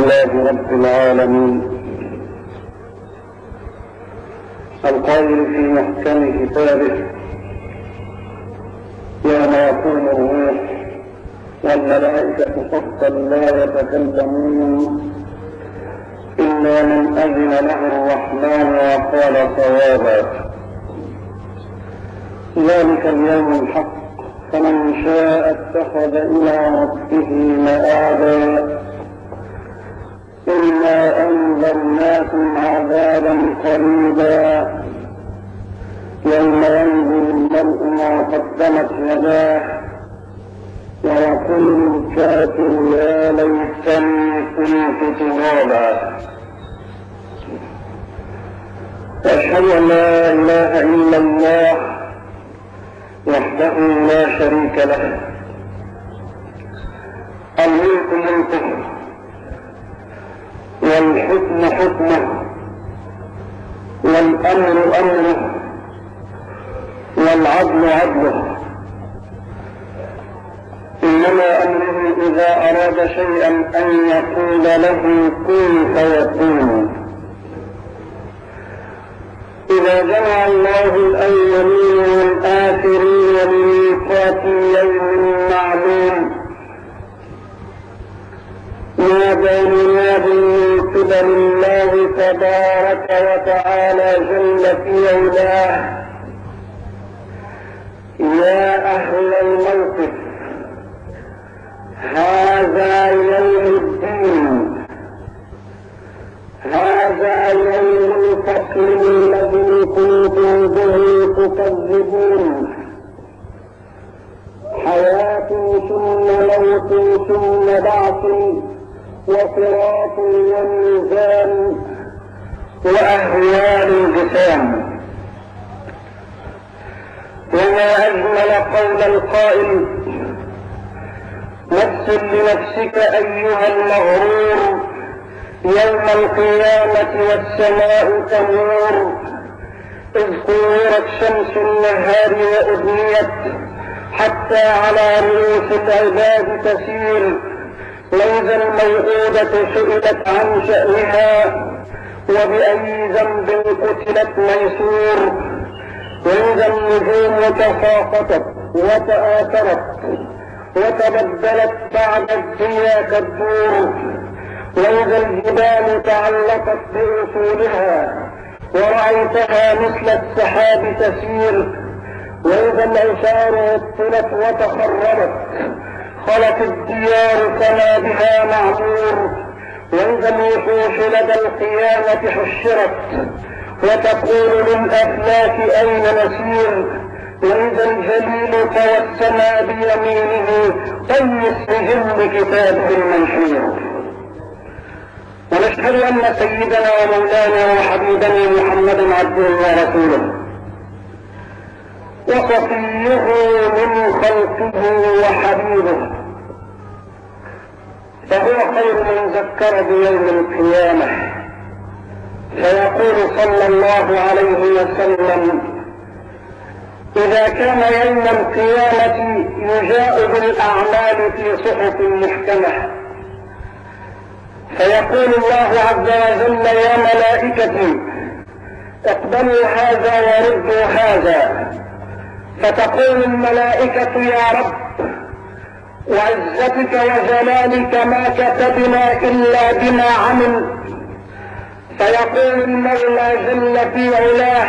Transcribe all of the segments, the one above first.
لله رب العالمين القائل في محكم كتابه يوم يقوم الروح والملائكة صفا لا يتكلمون إلا من أذن له الرحمن وقال صوابا. ذلك اليوم الحق فمن شاء اتخذ إلى ربه مآبا. إنا أنذرناكم عذابا قريبا يوم ينظر المرء ما قدمت يداه ويقول الكافر يا ليتني كنت ترابا. أشهد أن لا إله إلا الله وحده لا شريك له، الملك ملكه والحكم حكمه والأمر أمره والعدل عدله. إنما أمره إذا أراد شيئا أن يقول له كن فيكون. إذا جمع الله الأولين والآخرين لميقات يوم معلوم نادى مناد من قبل الله تبارك وتعالى جل في علاه يا أهل الموقف هذا يوم الدين، هذا يوم الفصل الذي كنتم به تكذبون. حياة ثم موت ثم بعث وصراط وميزان وأهوال الجسام. وما أجمل قول القائل نفس لنفسك أيها المغرور يوم القيامة والسماء تمور إذ كورت شمس النهار وأدنيت حتى على رؤوس العباد تسير. وإذا الموءودة سئلت عن شأنها وبأي ذنب قتلت ميسور. وإذا النجوم تساقطت وتآثرت وتبدلت بعد الدنيا كالدور. وإذا الجبال تعلقت بأصولها ورأيتها مثل السحاب تسير. وإذا العشار عطلت وتخربت خلت الديار كما بها معمور. وإذا الوحوش لدى القيامة حشرت وتقول للأفلاك أين نسير. وإذا الجليل توسم بيمينه طي السجن كتابه المنشور. ونشهد أن سيدنا ومولانا وحبيبنا محمدا عبده ورسوله وصفيه من خلقه وحبيبه، فهو خير من ذكر بيوم القيامة. فيقول صلى الله عليه وسلم إذا كان يوم القيامة يجاء بالأعمال في صحف محكمة فيقول الله عز وجل يا ملائكتي اقبلوا هذا وردوا هذا. فتقول الملائكة يا رب وعزتك وجلالك ما كتبنا إلا بما عمل. فيقول المولى جل في علاه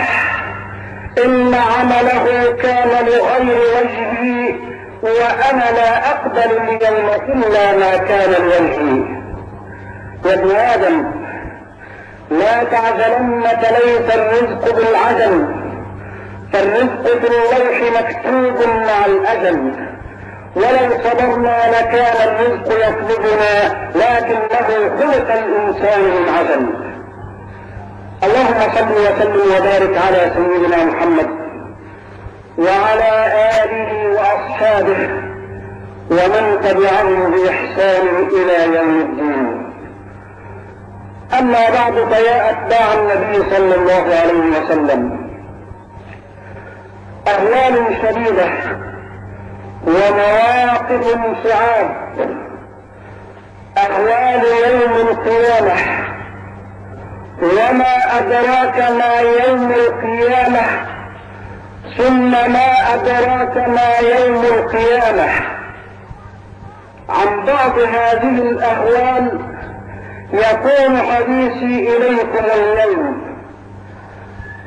إن عمله كان لغير وجهي وأنا لا أقبل اليوم إلا ما كان لوجهي. يا ابن آدم لا تعجلن فليس الرزق بالعجل، فالرزق في اللوح مكتوب مع الأجل. ولو صبرنا لكان الرزق يطلبنا لكنه خلق الإنسان من عجل. اللهم صل وسلم وبارك على سيدنا محمد وعلى آله وأصحابه ومن تبعهم بإحسان إلى يوم الدين. أما بعد فيا أتباع النبي صلى الله عليه وسلم أهوال شديدة ومواقف صعاب، أهوال يوم القيامة. وما أدراك ما يوم القيامة، ثم ما أدراك ما يوم القيامة. عن بعض هذه الأهوال يكون حديثي إليكم اليوم،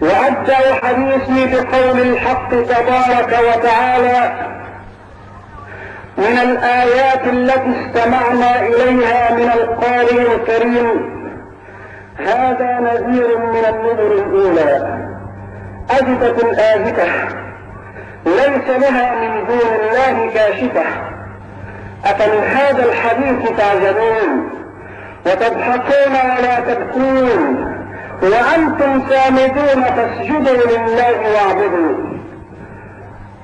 وأبدأ حديثي بقول الحق تبارك وتعالى من الآيات التي استمعنا إليها من القارئ الكريم: هذا نذير من النذر الأولى، أزفة آزفة ليس لها من دون الله كاشفة، أفمن هذا الحديث تعجبون وتضحكون ولا تبكون وأنتم سامدون فاسجدوا لله واعبدوا.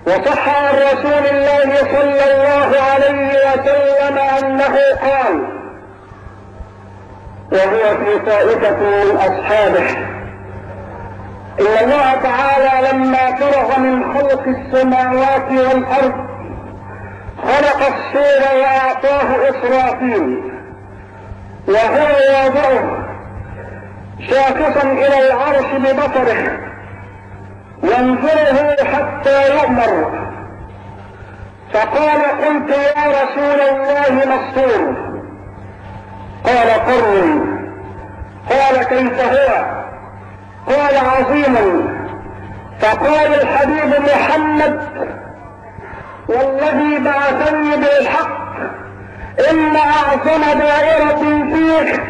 وصح عن رسول الله صلى الله عليه وسلم أنه قال وهو في طائفة من أصحابه: إن الله تعالى لما فرغ من خلق السماوات والأرض خلق الصور وأعطاه إسرافيل، وهو واضعه شاخصا إلى العرش ببصره ينظره حتى يؤمر. فقال: قلت يا رسول الله ما الصور؟ قال: قرن. قال: كيف هو؟ قال: عظيم. فقال الحبيب محمد: والذي بعثني بالحق إن أعظم دائرة فيه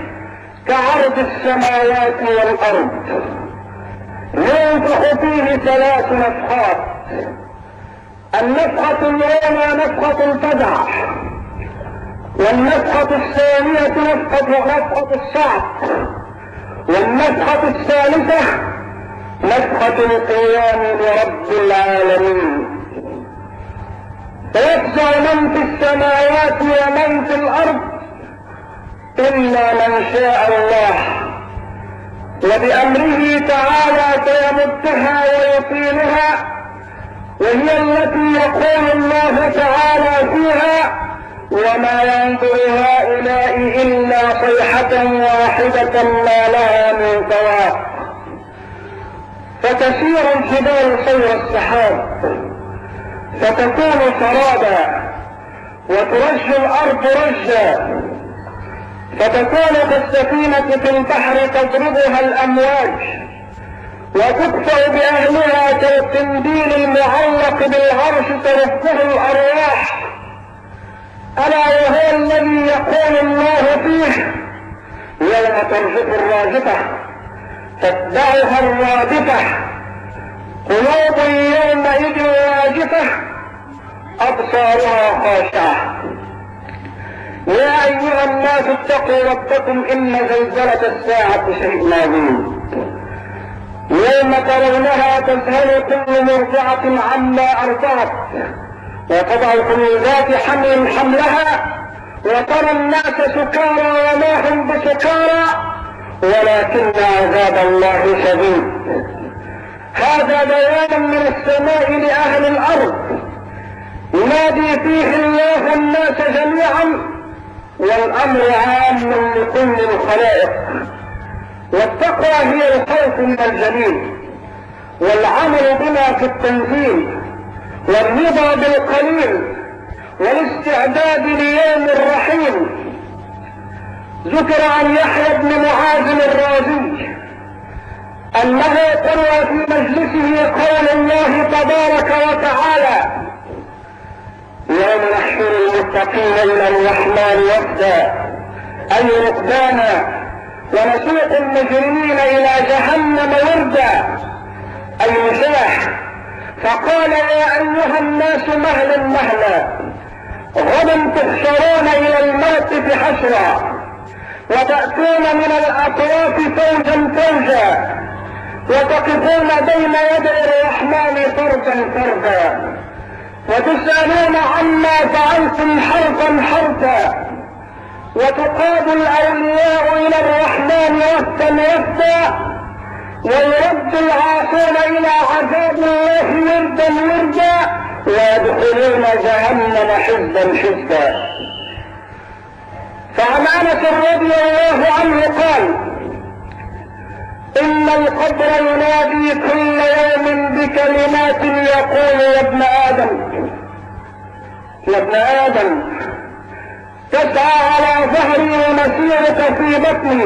كعرض السماوات والأرض، ينفخ فيه 3 نفخات: النفخة الأولى نفخة الفزع، والنفخة الثانية نفخة الصعق، والنفخة الثالثة نفخة القيام لرب العالمين. فيفزع من في السماوات ومن في الأرض إلا من شاء الله، وبأمره تعالى فيمدها ويطيلها، وهي التي يقول الله تعالى فيها: وما ينظر هؤلاء إلا صيحة واحدة ما لها من فواق. فتسير الجبال سير السحاب فتكون سرابا، وترج الأرض رجا، فتكون كالسفينة في البحر تضربها الأمواج، وتكفأ بأهلها كالقنديل المعلق بالعرش ترفه الأرواح. ألا وهو الذي يقول الله فيه: يوم ترجف الراجفة تتبعها الرادفة، قلوب يومئذ واجفة أبصارها خاشعة. يا أيها الناس اتقوا ربكم إن زلزلة الساعة شيء عظيم، يوم ترونها تذهل كل مرضعة عما أرضعت وتضع كل ذات حمل حملها، وترى الناس سكارى وما هم بسكارى ولكن عذاب الله شديد. هذا بيان من السماء لأهل الأرض ينادي فيه الله الناس جميعا، والأمر عام لكل الخلائق. والتقوى هي الخوف من الجليل، والعمل بما في التنزيل، والرضا بالقليل، والاستعداد ليوم الرحيل. ذكر عن يحيى بن معاذ الرازي أنه قرأ في مجلسه قول الله تبارك وتعالى: يوم نحشر المتقين إلى الرحمن وفدا، أي ركبانا، ونسوق المجرمين إلى جهنم وردا، أي مشاح. فقال: يا أيها الناس مهلا مهلا، غدا تحشرون إلى الموقف حشرا، وتأتون من الأطراف فوجا فوجا، وتقفون بين يدي الرحمن فردا فردا، وتسألون عما فعلتم حرفا حرفا، وتقاد الأولياء إلى الرحمن وفدا وفدا، ويرد العاصون إلى عذاب الله وردا وردا، ويدخلون جهنم حزبا حزبا. فعن أنس رضي الله القبر ينادي كل يوم بكلمات يقول يا ابن آدم يا ابن آدم تسعى على ظهري ومسيرك في بطني،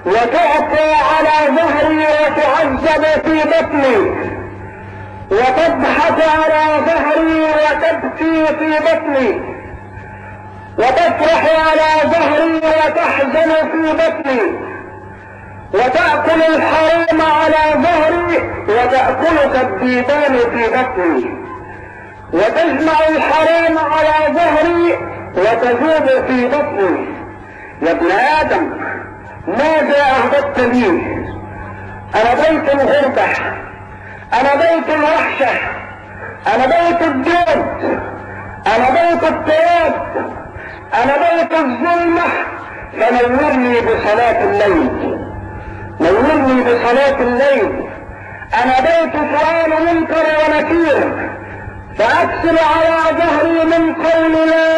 وتعطى على ظهري وتعذب في بطني، وتضحك على ظهري وتبكي في بطني، وتفرح على ظهري وتحزن في بطني، وتأكل الحرام على ظهري وتأكلك الديدان في بطني، وتجمع الحرام على ظهري وتذوب في بطني. يا ابن آدم ماذا أهدت لي؟ أنا بيت الغربة، أنا بيت الوحشة، أنا بيت الجود، أنا بيت التراب، أنا بيت الظلمة. فنورني بصلاة الليل، نورني بصلاة الليل. أنا بيت سؤال منكر ونكير، فأكسر على ظهري من قول لا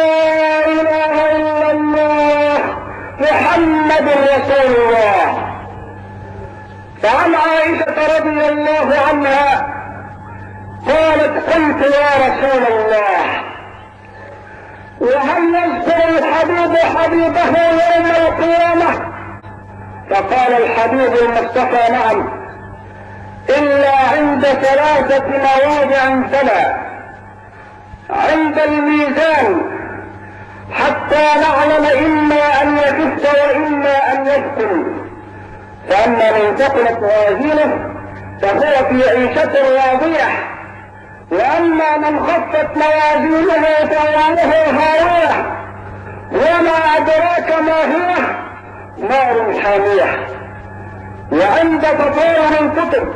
إله إلا الله محمد رسول الله. فعن عائشة رضي الله عنها قالت قلت يا رسول الله وهل يذكر الحبيب حبيبه يوم القيامة؟ فقال الحبيب المصطفى نعم، إلا عند ثلاثة مواضع ثلاث: عند الميزان حتى نعلم إما أن يكف وإما أن يثقل، فأما من ثقلت موازينه فهو في عيشة راضية، وأما من خفت موازينه فأمه هاوية، وما أدراك ما هي نار حامية. وعند تطاير الكتب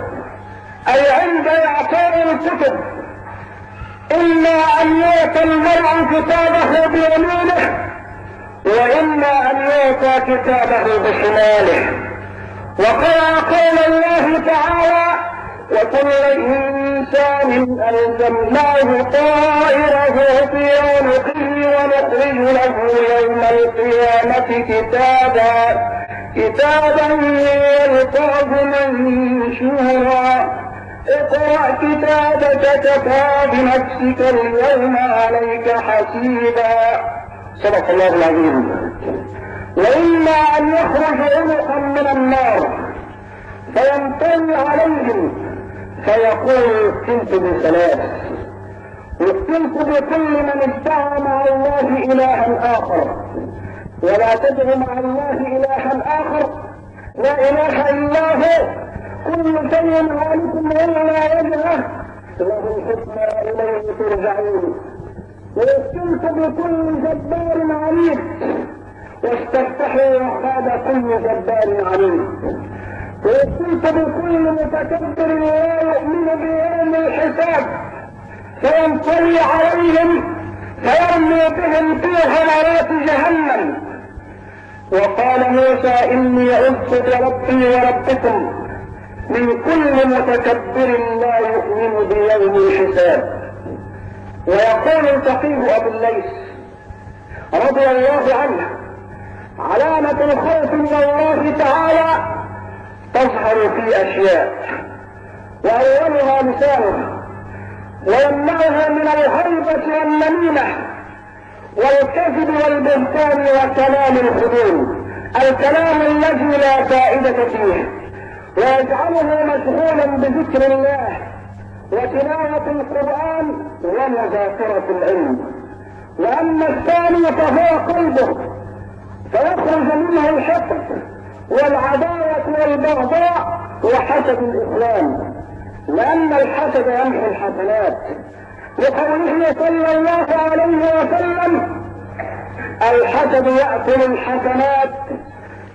أي عند إعطاء الكتب إما أن يؤتى المرء كتابه بيمينه وإما أن يؤتى كتابه بشماله. وقال قول الله تعالى وكل إنسان ألزمناه طائره في عنقه ونخرج له يوم القيامة كتابا يلقاه منشورا اقرأ كتابك كفى بنفسك اليوم عليك حسيبا. صدق الله العظيم. وإما أن يخرج عنقا من النار فينطوي عليهم فيقول اقتلت بثلاث: اقتلت بكل من ادعى مع الله إلها آخر، ولا تدع مع الله إلها آخر، لا إله إلا هو، كل شيء هالك إلا وجهه، له الحكمى إليه ترجعون. واقتلت بكل جبار عنيد، واستفتحوا وخاب كل جبار عنيد. وقلت بكل متكبر لا يؤمن بيوم الحساب فينطوي عليهم فيرمي بهم في غمرات جهنم. وقال موسى إني عذت بربي وربكم من كل متكبر لا يؤمن بيوم الحساب. ويقول الفقيه أبو الليث رضي الله عنه علامة الخوف من الله تعالى تظهر في أشياء، وأولها لسانه، ويمنعه من الغيبة والنميمة والكذب والبهتان وكلام الخدود، الكلام الذي لا فائدة فيه، ويجعله مشغولا بذكر الله وتلاوة القرآن ومذاكرة العلم. وأما الثاني فهو قلبه، فيخرج منه الحقد والعداوة والبغضاء وحسد الإسلام، لأن الحسد يمحو الحسنات، لقوله صلى الله عليه وسلم الحسد يأكل الحسنات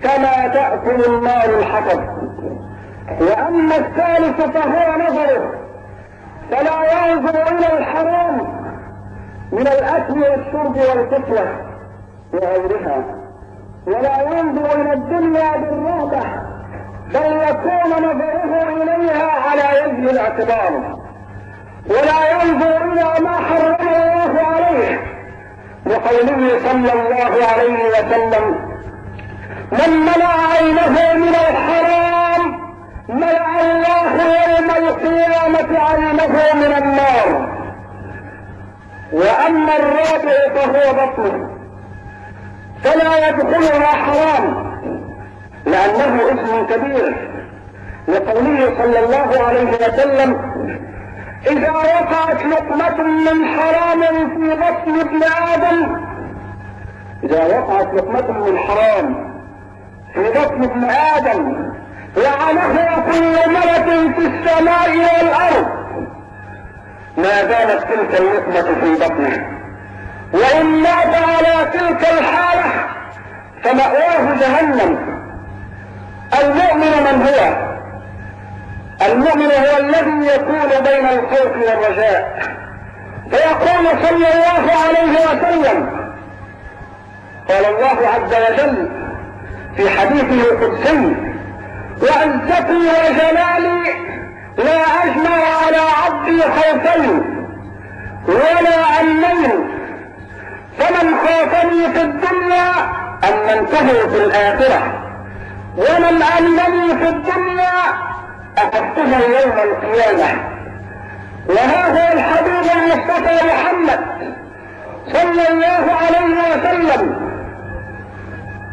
كما تأكل النار الحطب. وأما الثالث فهو نظره، فلا ينظر إلى الحرام من الأكل والشرب والكسوة وغيرها، ولا ينظر إلى الدنيا بالرهبة، بل يكون نظره إليها على وجه الاعتبار، ولا ينظر إلى ما حرم الله عليه، لقوله صلى الله عليه وسلم من منع عينه من الحرام ملأ الله يوم القيامة عينه من النار. واما الرابع فهو بطنه فلا يدخلها حرام لانه اسم كبير، لقوله صلى الله عليه وسلم: اذا وقعت لقمة من حرام في بطن ابن ادم، اذا وقعت لقمة من حرام في بطن ابن ادم لعنه كل ملك في السماء والارض ما زالت تلك اللقمة في بطنه، وان مات على تلك الحالة فمأواه جهنم. المؤمن من هو؟ المؤمن هو الذي يكون بين الخوف والرجاء، فيقول صلى الله عليه وسلم: قال الله عز وجل في حديثه القدسي: وعزتي وجلالي لا اجمع على عبدي خوفين ولا امنين، فمن خافني في الدنيا امنته في الاخره، ومن امنني في الدنيا اخذته يوم القيامه. وهذا الحبيب المصطفى محمد صلى الله عليه وسلم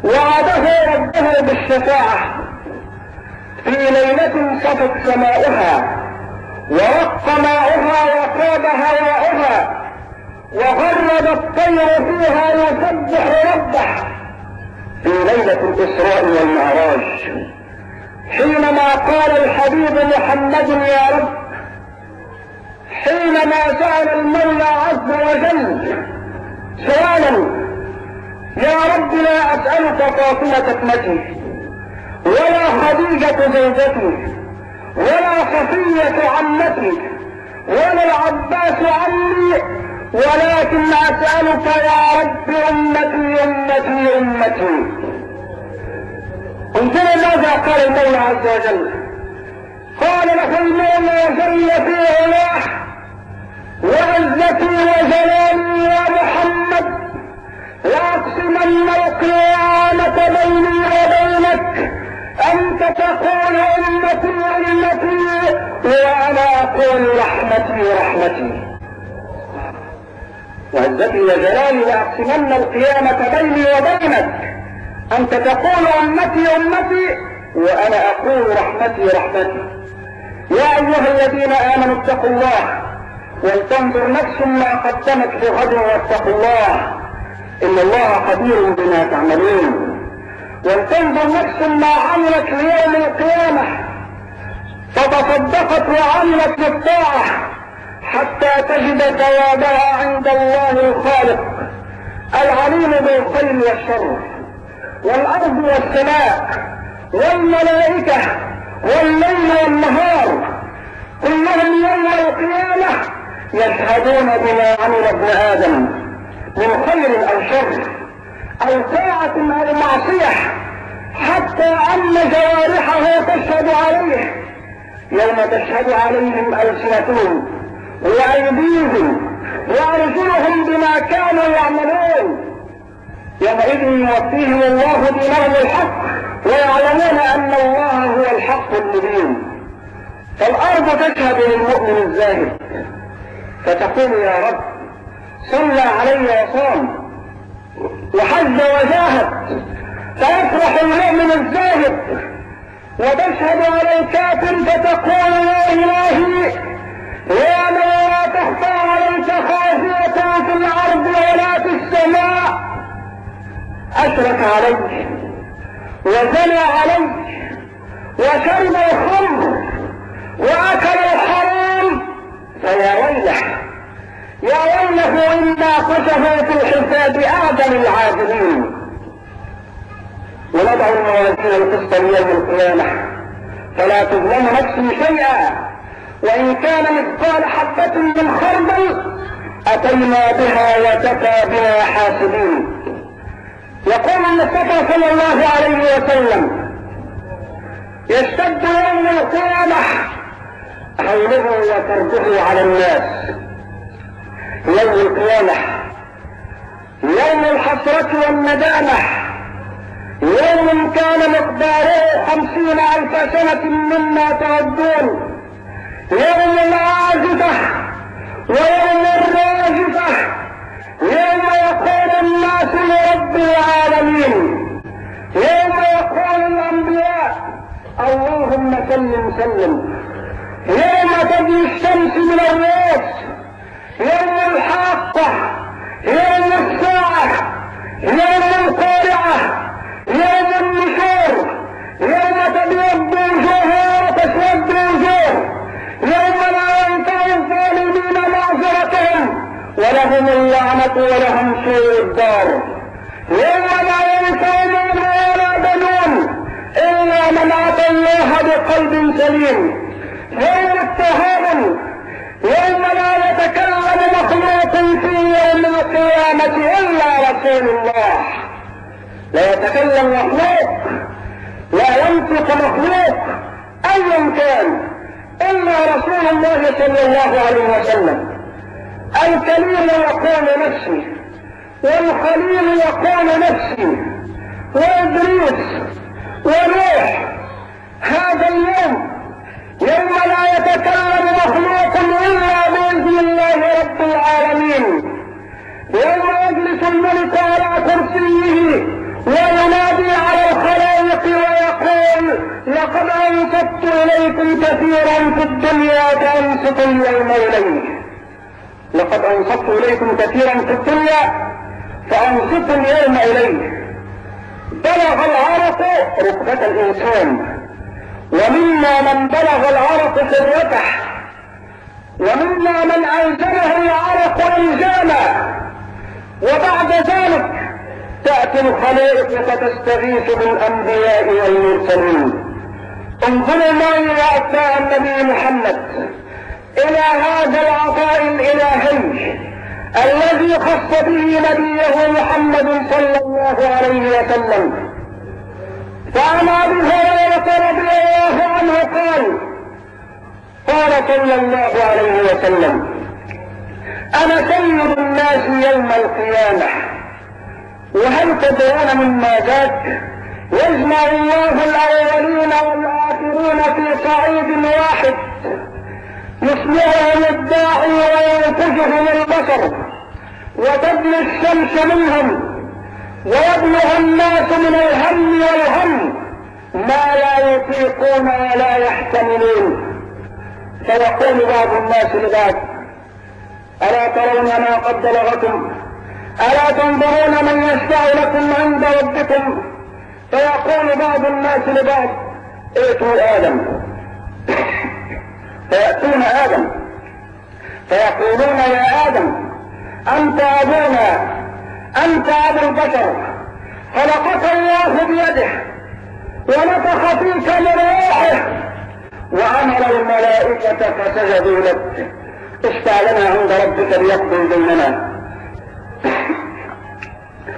وعده ربه بالشفاعه في ليلة صفت سماؤها ورق ماؤها وطاب هواؤها وغرد الطير فيها يسبح ربه في ليلة الإسراء والمعراج، حينما قال الحبيب محمد: يا رب، حينما سأل المولى عز وجل سؤالا: يا رب لا أسألك فاطمة ابنتي ولا خديجة زوجتي ولا صفية عمتي ولا العباس عمي، ولكن أسألك يا رب أمتي أمتي أمتي. انظروا ماذا قال المولى عز وجل. قال له المولى جل في علاه: وعزتي وجلالي يا محمد لأقسمن القيامة بيني وبينك أنت تقول أمتي أمتي وأنا أقول رحمتي رحمتي. وعزتي وجلالي لأقسمن القيامة بيني وبينك أنت تقول أمتي أمتي وأنا أقول رحمتي رحمتي. يا أيها الذين آمنوا اتقوا الله ولتنظر نفس ما قدمت لغد واتقوا الله إن الله خبير بما تعملون. ولتنظر نفس ما عملت ليوم القيامة فتصدقت وعملت بالطاعة حتى تجد ثوابها عند الله الخالق العليم بالخير والشر. والأرض والسماء والملائكة والليل والنهار كلهم يوم القيامة يشهدون بما عمل ابن آدم من خير أو شر أو طاعة أو معصية، حتى أن جوارحه تشهد عليه يوم تشهد عليهم ألسنتهم وأيديهم وأرجلهم بما كانوا يعملون. يومئذ يوفيهم الله دينهم الحق ويعلمون أن الله هو الحق المبين. فالأرض تشهد للمؤمن الزاهد فتقول: يا رب، صلى علي وصام وحج وجاهد. فيفرح المؤمن الزاهد وتشهد على الكافر فتقول: يا إلهي، يا من لا تخفى عليك خافية في الأرض ولا في السماء، أشرك عليك وزنى عليك وشرب الخمر وأكل الحرام، فيا ويله يا ويله إن ناقشه في الحساب أعدل العادلين. ونضع الموازين القسط ليوم القيامة فلا تظلم نفس شيئا وإن كان مثقال حبة من خردل أتينا بها وكفى بنا حاسبين. يقول المصطفى صلى الله عليه وسلم: يشتد يوم القيامة حوله وكربه على الناس. يوم القيامة يوم الحسرة والندامة، يوم كان مقداره 50,000 سنة مما تعدون، يوم العازفة ويوم الراجفة، يوم يقول الناس لرب العالمين، يوم يقول الأنبياء اللهم سلم سلم، يوم تجي الشمس من الرؤوس، يوم الحاقة، يوم الساعة، يوم القارعة، يوم النشور، يوم تبيض وجوه وتسود وجوه، يوم لا ينفع الظالمين معذرتهم ولهم اللعنة ولهم سوء الدار، يوم لا ينفع مال ولا بنون إلا من أتى الله بقلب سليم، يوم التهاون، يوم لا يتكلم مخلوق في يوم القيامة إلا رسول الله، لا يتكلم مخلوق، لا ينطق مخلوق أيا كان إلا رسول الله صلى الله عليه وسلم. الكليم يقول نفسي، والخليل يقول نفسي، وإدريس ونوح. هذا اليوم يوم لا يتكلم مخلوق إلا بإذن الله رب العالمين، يوم يجلس الملك على كرسيه وينادي على الخلائق ويقول لقد أنصت إليكم كثيرا في الدنيا فأنصتوا اليوم إليه، لقد أنصت إليكم كثيرا في الدنيا فأنصتوا اليوم إليه. بلغ العرق ركبة الإنسان، ومنا من بلغ العرق سرته، ومنا من ألزمه العرق إلزاما، وبعد ذلك تأتي الخلائق فتستغيث بالأنبياء والمرسلين. انظروا معي يا أتباع النبي محمد إلى هذا العطاء الإلهي الذي خص به نبيه محمد صلى الله عليه وسلم. فعن أبي هريرة رضي الله عنه قال صلى الله عليه وسلم: أنا سيد الناس يوم القيامة. وهل تدرون مما ذاك؟ يجمع الله الأولين والآخرين في صعيد واحد، يسمعهم الداعي وينتجهم البصر، وتبني الشمس منهم، ويبلغ الناس من الهم والهم ما لا يطيقون ولا يحتملون. فيقول بعض الناس لبعض: ألا ترون ما قد بلغكم؟ ألا تنظرون من يشفع لكم عند ربكم؟ فيقول بعض الناس لبعض: ائتوا آدم. فيأتون آدم فيقولون: يا آدم أنت أبونا، أنت أبو البشر، خلقك الله بيده ونفخ فيك من روحه وأمر الملائكة فسجدوا لك، اشفع لنا عند ربك ليقضي بيننا.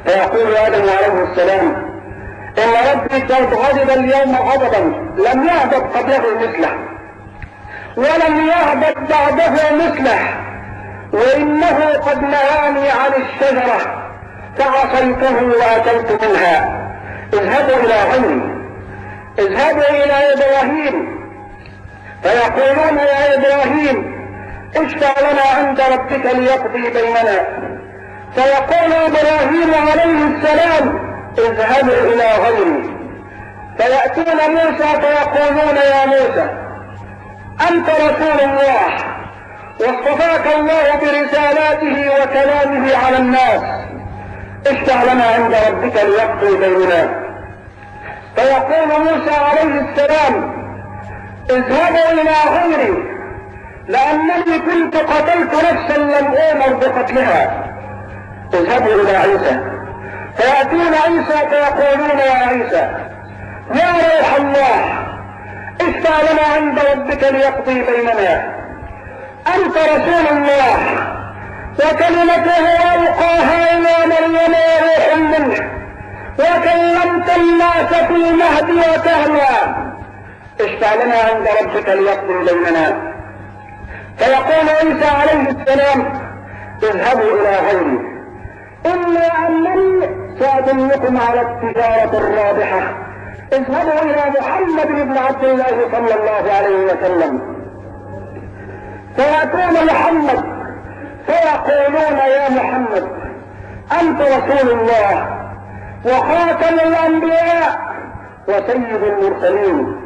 فيقول آدم عليه السلام: إن ربي قد غضب اليوم غضبا لم يهبط قبله مثله ولم يهبط بعده مثله، وإنه قد نهاني عن الشجرة فعصيته وأكلت منها. اذهبوا إلى غيري، اذهبوا إلى إبراهيم. فيقولون: يا إبراهيم اشفع لنا عند ربك ليقضي بيننا. فيقول إبراهيم عليه السلام: اذهبوا إلى غيري. فيأتون موسى فيقولون: يا موسى أنت رسول الله واصطفاك الله برسالاته وكلامه على الناس، اشفع لنا عند ربك ليقضي بيننا. فيقول موسى عليه السلام: اذهبوا إلى غيري لأنني كنت قتلت نفسا لم أؤمر بقتلها. اذهبوا إلى عيسى. فيأتون عيسى فيقولون: يا عيسى يا روح الله اشفع لنا عند ربك ليقضي بيننا. أنت رسول الله وكلمته ألقاها إلى مريم وروح منه وكلمت الناس في المهد وكهلا، اشفع لنا عند ربك ليقضي بيننا. فيقول عيسى عليه السلام: اذهبوا إلى غيري إلا أنني سأدلكم على التجارة الرابحة. اذهبوا إلى محمد بن عبد الله صلى الله عليه وسلم، فيأتون محمد فيقولون يا محمد أنت رسول الله وخاتم الأنبياء وسيد المرسلين،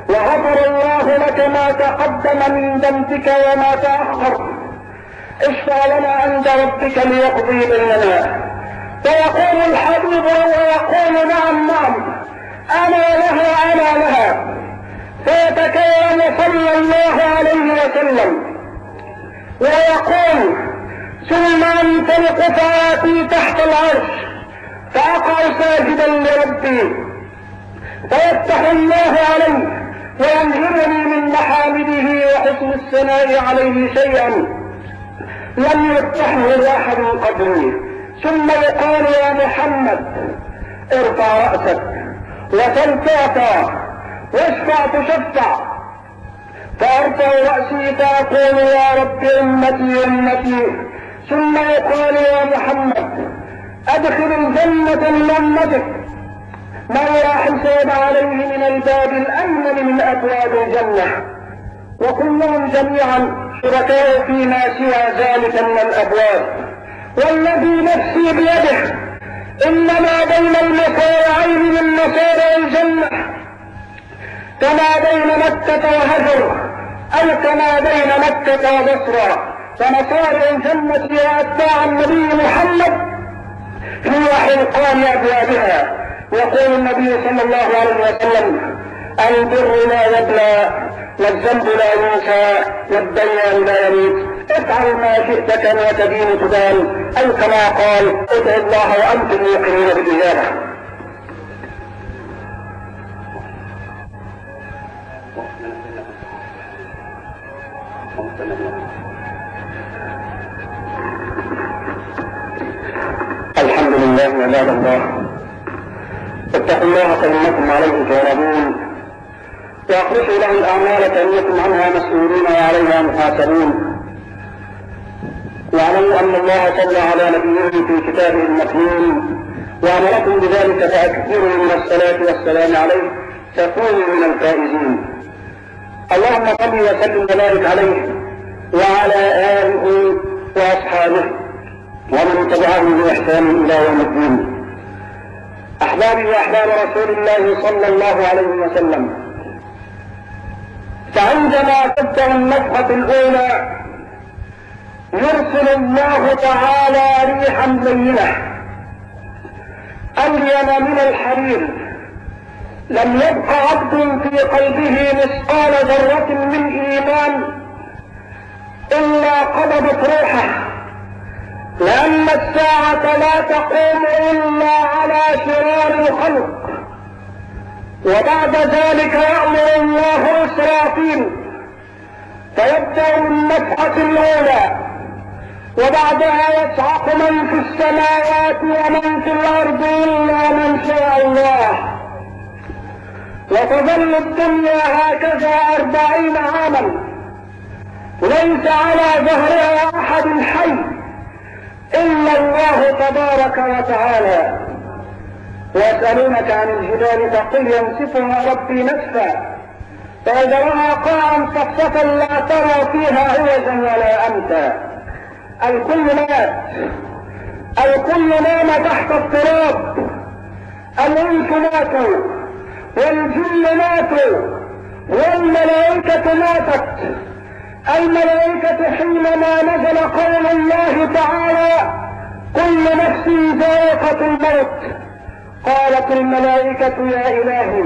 وغفر الله لك ما تقدم من ذنبك وما تأخر، اشفع لنا عند ربك ليقضي بيننا. فيقول الحبيب ويقول نعم نعم أنا لها أنا لها، فيتكلم صلى الله عليه وسلم ويقول ثم انطلق فآتي تحت العرش فأقع ساجدا لربي، فيفتح الله علي وينهرني من محامده وحسن الثناء عليه شيئا لم يفتحه أحد قبلي. ثم يقال يا محمد ارفع رأسك وسل تعطى واشفع تشفع، فارفع رأسي فأقول يا رب أمتي أمتي. ثم يقال يا محمد أدخل الجنة من أمتك من لا حساب عليه من الباب الأمن من أبواب الجنة، وكلهم جميعا شركاء فيما سوى ذلك من الأبواب. والذي نفسي بيده إنما بين المصارعين من مصارع الجنة كما بين مكة وهجر أو كما بين مكة وبصرى، فمصارع الجنة وأتباع النبي محمد هو حلقان أبوابها. يقول النبي صلى الله عليه وسلم البر لا يبلى والذنب لا ينسى والديان لا يميت، افعل ما شئت كما تدين تدان، أو كما قال ادعوا الله وأنتم موقنون بالإجابة. الحمد لله عباد الله، اتقوا الله فإنكم عليه تغلبون، واخلصوا له الأعمال فإنكم عنها مسؤولون وعليها محاسبون. واعلموا أن الله صلى على نبيه في كتابه المكنون وأمركم بذلك فأكثروا من الصلاة والسلام عليه تكونوا من الفائزين. اللهم صل وسلم وبارك عليه وعلى آله وأصحابه ومن تبعهم بإحسان إلى يوم الدين. أحبابي وأحباب رسول الله صلى الله عليه وسلم، فعندما تبدأ النفخة الأولى يرسل الله تعالى ريحا لينة ألين من الحرير، لم يبق عبد في قلبه مثقال ذرة من إيمان إلا قبضت روحه، لأن الساعة لا تقوم إلا على شرار الخلق. وبعد ذلك يأمر الله إسرافيل فيبدأ النفخة الأولى، وبعدها يصعق من في السماوات ومن في الأرض إلا من شاء الله، وتظل الدنيا هكذا 40 عاما ليس على ظهرها أحد حي إلا الله تبارك وتعالى. ويسألونك عن الجبال فقل ينسفها ربي نسفا فيذرها قاعا صفصفا لا ترى فيها عوجا ولا أمتا. الكل مات، الكل نام تحت التراب، الإنس ماتوا والجن ماتوا والملائكة ماتت. الملائكة حينما نزل قول الله تعالى كل نفس ذائقة الموت قالت الملائكة يا إلهي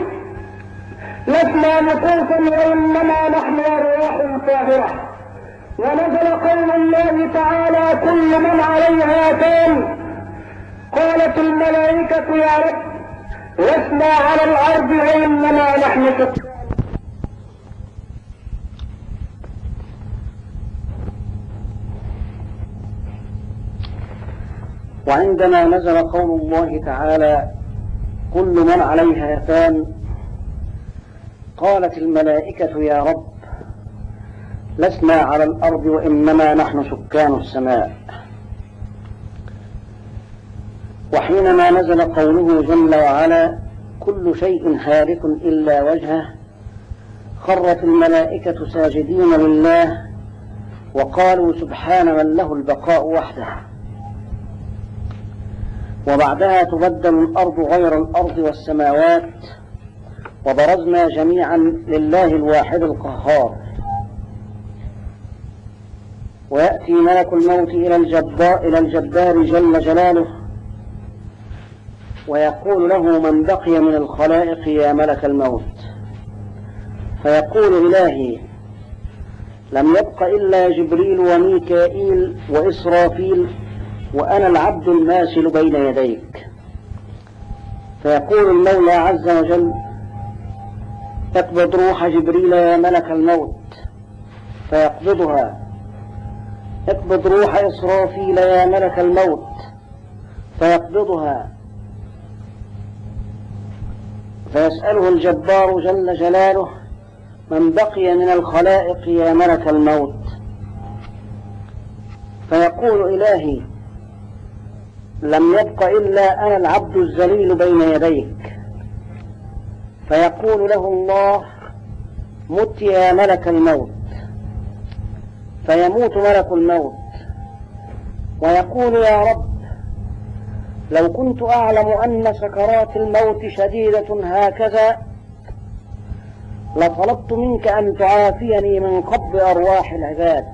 لسنا نفوسا وإنما نحن أرواح طاهرة. ونزل قول الله تعالى كل من عليها فان قالت الملائكة يا رب لسنا على الأرض وإنما نحن سكان. وعندما نزل قول الله تعالى كل من عليها فان قالت الملائكة يا رب لسنا على الأرض وإنما نحن سكان السماء. وحينما نزل قوله جل وعلا كل شيء هالك إلا وجهه خرت الملائكة ساجدين لله وقالوا سبحان من له البقاء وحده. وبعدها تبدل الأرض غير الأرض والسماوات وبرزنا جميعا لله الواحد القهار. ويأتي ملك الموت إلى الجبار جل جلاله ويقول له من بقي من الخلائق يا ملك الموت، فيقول إلهي لم يبق إلا جبريل وميكائيل وإسرافيل وأنا العبد الماسل بين يديك. فيقول المولى عز وجل اقبض روح جبريل يا ملك الموت، فيقبضها. اقبض روح إسرافيل يا ملك الموت، فيقبضها. فيسأله الجبار جل جلاله من بقي من الخلائق يا ملك الموت، فيقول إلهي لم يبق إلا أنا العبد الذليل بين يديك. فيقول له الله مت يا ملك الموت، فيموت ملك الموت ويقول يا رب لو كنت أعلم أن سكرات الموت شديدة هكذا لطلبت منك أن تعافيني من قبض أرواح العباد.